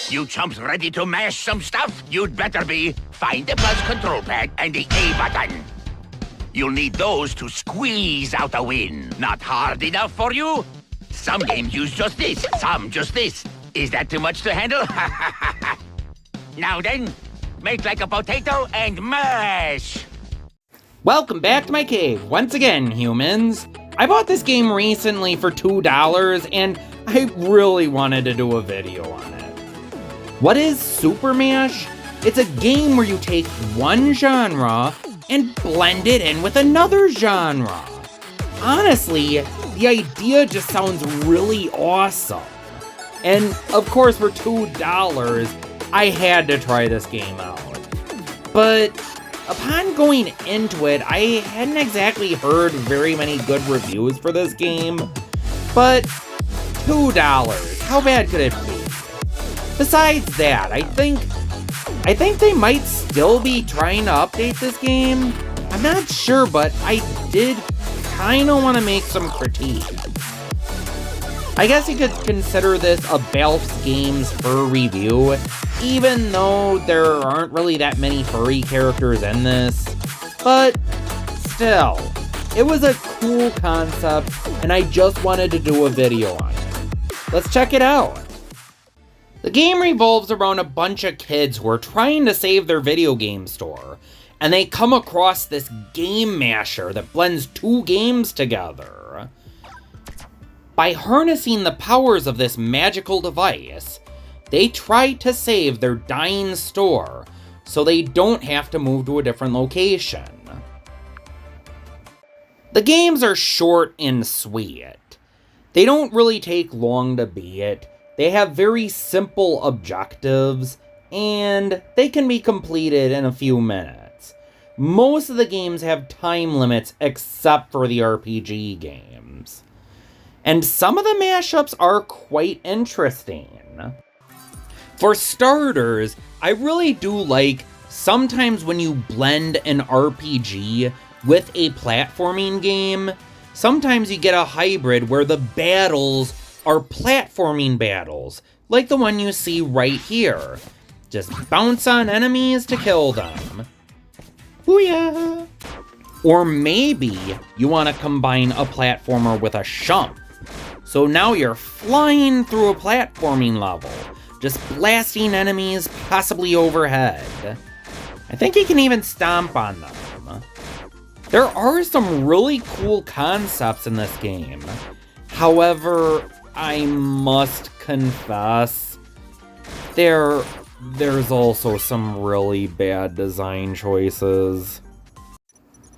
You chumps ready to mash some stuff? You'd better be. Find the plus control pad and the A button. You'll need those to squeeze out a win. Not hard enough for you? Some games use just this, some just this. Is that too much to handle? Now then, make like a potato and mash! Welcome back to my cave, once again, humans. I bought this game recently for $2, and I really wanted to do a video on it. What is SuperMash? It's a game where you take one genre and blend it in with another genre. Honestly, the idea just sounds really awesome. And of course, for $2, I had to try this game out. But upon going into it, I hadn't exactly heard very many good reviews for this game. But $2, how bad could it be? Besides that, I think they might still be trying to update this game. I'm not sure, but I did kind of want to make some critique. I guess you could consider this a Balf's Games fur review, even though there aren't really that many furry characters in this. But still, it was a cool concept, and I just wanted to do a video on it. Let's check it out. The game revolves around a bunch of kids who are trying to save their video game store, and they come across this game masher that blends two games together. By harnessing the powers of this magical device, they try to save their dying store so they don't have to move to a different location. The games are short and sweet. They don't really take long to beat. They have very simple objectives, and they can be completed in a few minutes. Most of the games have time limits except for the RPG games. And some of the mashups are quite interesting. For starters, I really do like sometimes when you blend an RPG with a platforming game, sometimes you get a hybrid where the battles are platforming battles, like the one you see right here. Just bounce on enemies to kill them. Booyah! Or maybe you want to combine a platformer with a shump. So now you're flying through a platforming level, just blasting enemies possibly overhead. I think you can even stomp on them. There are some really cool concepts in this game. However, I must confess, there's also some really bad design choices.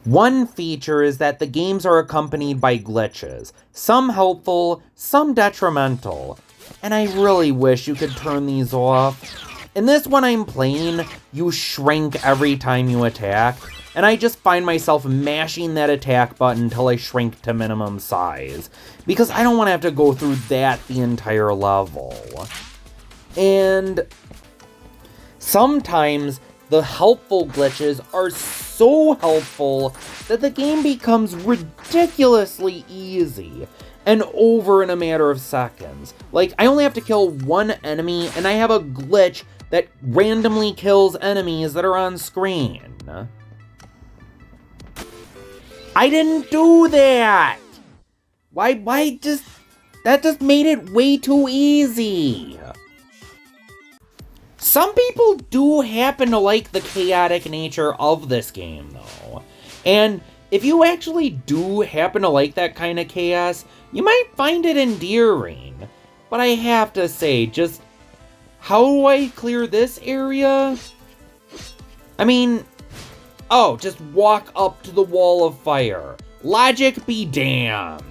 One feature is that the games are accompanied by glitches, some helpful, some detrimental, and I really wish you could turn these off. In this one I'm playing, you shrink every time you attack, and I just find myself mashing that attack button until I shrink to minimum size, because I don't want to have to go through that the entire level. And sometimes the helpful glitches are so helpful that the game becomes ridiculously easy and over in a matter of seconds. Like, I only have to kill one enemy, and I have a glitch that randomly kills enemies that are on screen. I didn't do that! That just made it way too easy. Some people do happen to like the chaotic nature of this game, though. And if you actually do happen to like that kind of chaos, you might find it endearing. But I have to say, just how do I clear this area? I mean, oh, just walk up to the wall of fire. Logic be damned.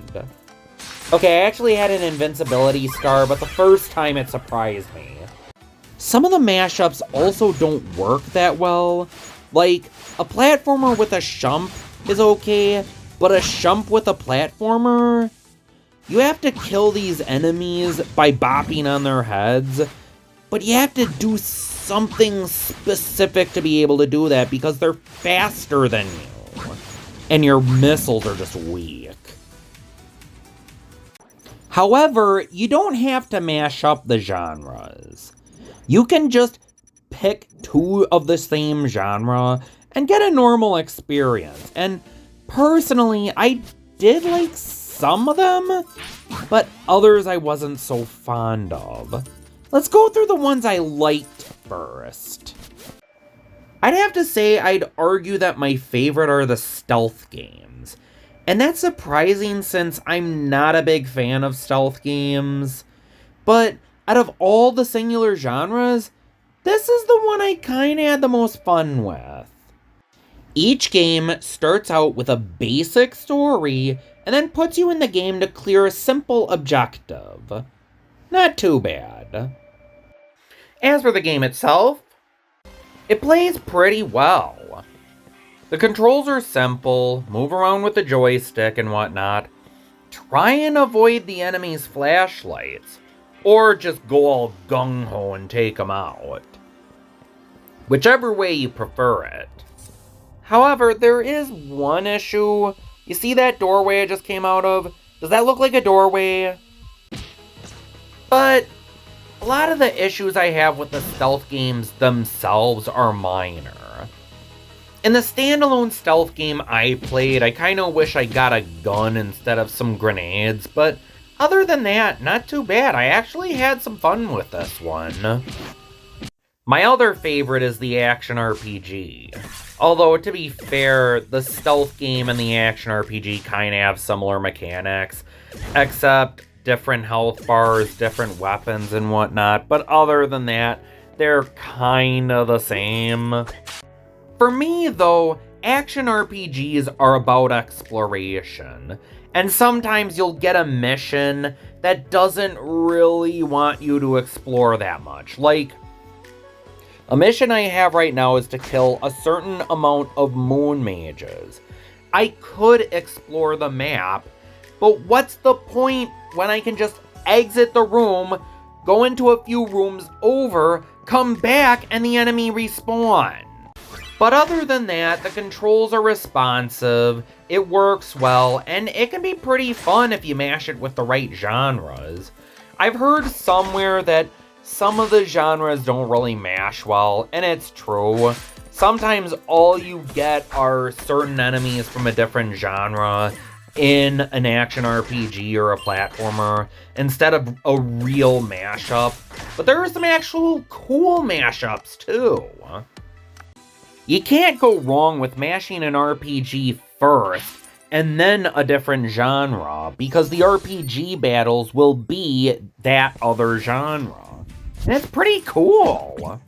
Okay, I actually had an invincibility scar, but the first time it surprised me. Some of the mashups also don't work that well. Like, a platformer with a shump is okay, but a shump with a platformer? You have to kill these enemies by bopping on their heads, but you have to do something specific to be able to do that because they're faster than you, and your missiles are just weak. However, you don't have to mash up the genres. You can just pick two of the same genre and get a normal experience. And personally, I did like some of them, but others I wasn't so fond of. Let's go through the ones I liked first. I'd have to say I'd argue that my favorite are the stealth games. And that's surprising since I'm not a big fan of stealth games. But out of all the singular genres, this is the one I kinda had the most fun with. Each game starts out with a basic story and then puts you in the game to clear a simple objective. Not too bad. As for the game itself, it plays pretty well. The controls are simple, move around with the joystick and whatnot. Try and avoid the enemy's flashlights, or just go all gung-ho and take them out. Whichever way you prefer it. However, there is one issue. You see that doorway I just came out of? Does that look like a doorway? But a lot of the issues I have with the stealth games themselves are minor. In the standalone stealth game I played, I kinda wish I got a gun instead of some grenades, but other than that, not too bad. I actually had some fun with this one. My other favorite is the action RPG. Although, to be fair, the stealth game and the action RPG kinda have similar mechanics, except different health bars, different weapons and whatnot, but other than that, they're kinda the same. For me, though, action RPGs are about exploration, and sometimes you'll get a mission that doesn't really want you to explore that much. Like, a mission I have right now is to kill a certain amount of moon mages. I could explore the map, but what's the point when I can just exit the room, go into a few rooms over, come back, and the enemy respawn? But other than that, the controls are responsive, it works well, and it can be pretty fun if you mash it with the right genres. I've heard somewhere that some of the genres don't really mash well, and it's true. Sometimes all you get are certain enemies from a different genre in an action RPG or a platformer instead of a real mashup. But there are some actual cool mashups too. You can't go wrong with mashing an RPG first and then a different genre, because the RPG battles will be that other genre. And it's pretty cool.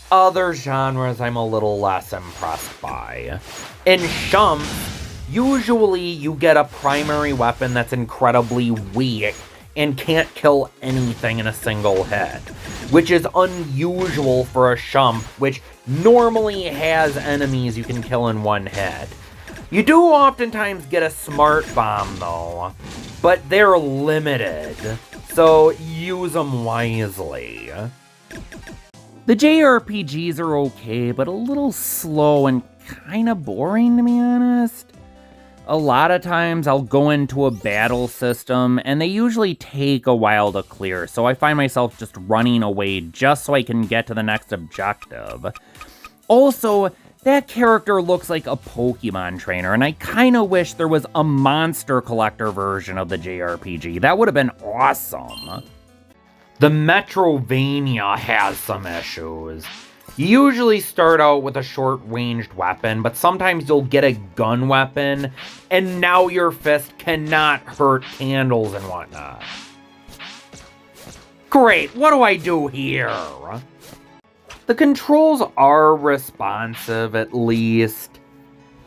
Other genres I'm a little less impressed by. In Shumps, usually you get a primary weapon that's incredibly weak and can't kill anything in a single hit, which is unusual for a Shump, which normally has enemies you can kill in one hit. You do oftentimes get a smart bomb though, but they're limited, so use them wisely. The JRPGs are okay, but a little slow and kinda boring, to be honest. A lot of times I'll go into a battle system and they usually take a while to clear, so I find myself just running away just so I can get to the next objective. Also, that character looks like a Pokemon trainer, and I kinda wish there was a monster collector version of the JRPG. That would have been awesome. The Metrovania has some issues. You usually start out with a short-ranged weapon, but sometimes you'll get a gun weapon, and now your fist cannot hurt candles and whatnot. Great, what do I do here? The controls are responsive, at least,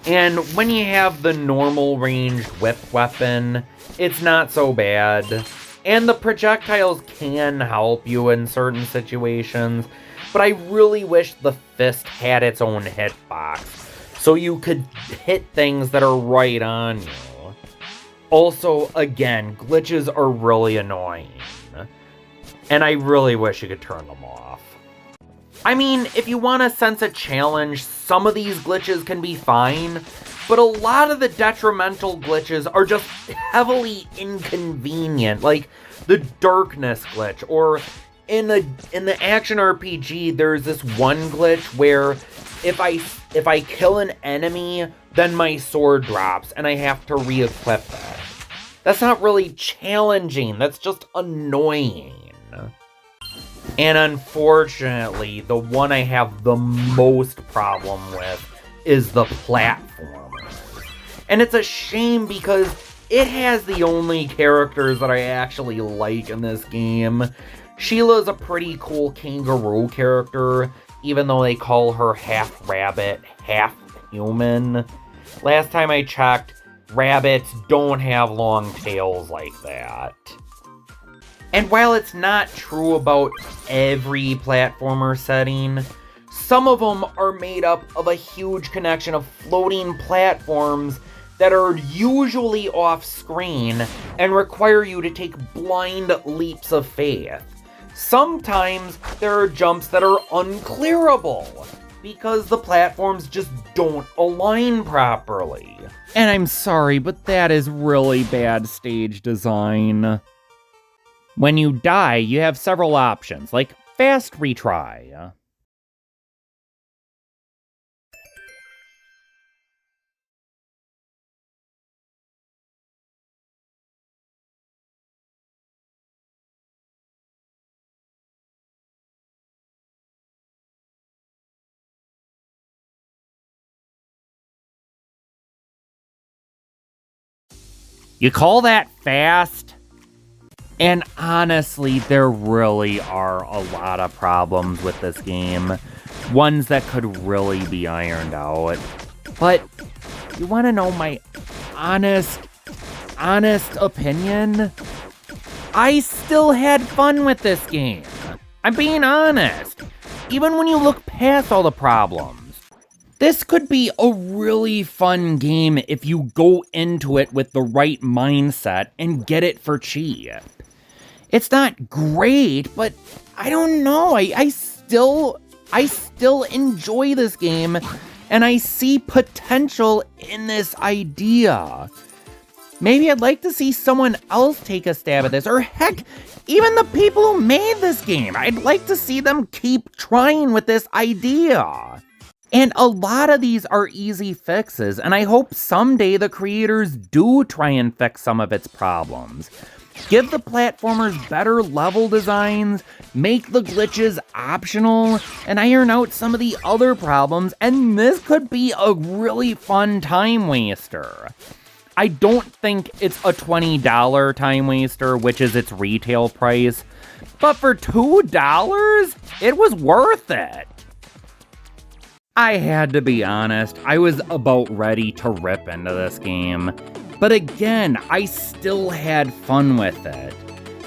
and when you have the normal ranged whip weapon, it's not so bad. And the projectiles can help you in certain situations, but I really wish the fist had its own hitbox, so you could hit things that are right on you. Also, again, glitches are really annoying, and I really wish you could turn them off. I mean, if you want to sense a challenge, some of these glitches can be fine, but a lot of the detrimental glitches are just heavily inconvenient, like the darkness glitch, or in the action RPG, there's this one glitch where if I kill an enemy, then my sword drops and I have to re-equip it. That's not really challenging, that's just annoying. And unfortunately, the one I have the most problem with is the platformer. And it's a shame because it has the only characters that I actually like in this game. Sheila's a pretty cool kangaroo character, even though they call her half rabbit, half human. Last time I checked, rabbits don't have long tails like that. And while it's not true about every platformer setting, some of them are made up of a huge connection of floating platforms that are usually off-screen and require you to take blind leaps of faith. Sometimes there are jumps that are unclearable because the platforms just don't align properly. And I'm sorry, but that is really bad stage design. When you die, you have several options, like fast retry. You call that fast? And honestly, there really are a lot of problems with this game. Ones that could really be ironed out. But you want to know my honest opinion? I still had fun with this game. I'm being honest. Even when you look past all the problems. This could be a really fun game if you go into it with the right mindset and get it for cheap. It's not great, but I don't know. I still enjoy this game, and I see potential in this idea. Maybe I'd like to see someone else take a stab at this, or heck, even the people who made this game. I'd like to see them keep trying with this idea. And a lot of these are easy fixes, and I hope someday the creators do try and fix some of its problems. Give the platformers better level designs, make the glitches optional, and iron out some of the other problems, and this could be a really fun time waster. I don't think it's a $20 time waster, which is its retail price, but for $2, it was worth it. I had to be honest, I was about ready to rip into this game. But again, I still had fun with it.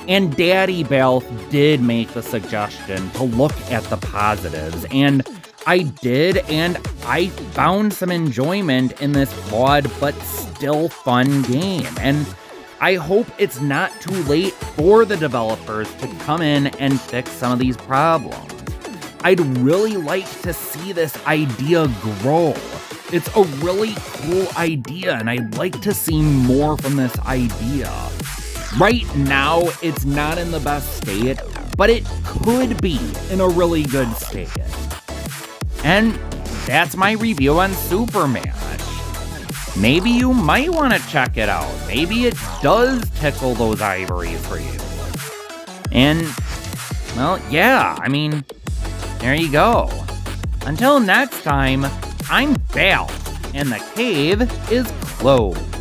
And Daddy Balth did make the suggestion to look at the positives, and I did, and I found some enjoyment in this flawed but still fun game. And I hope it's not too late for the developers to come in and fix some of these problems. I'd really like to see this idea grow. It's a really cool idea, and I'd like to see more from this idea. Right now, it's not in the best state, but it could be in a really good state. And that's my review on SuperMash. Maybe you might want to check it out. Maybe it does tickle those ivories for you. And, well, yeah, I mean, there you go. Until next time, I'm Balth, and the cave is closed.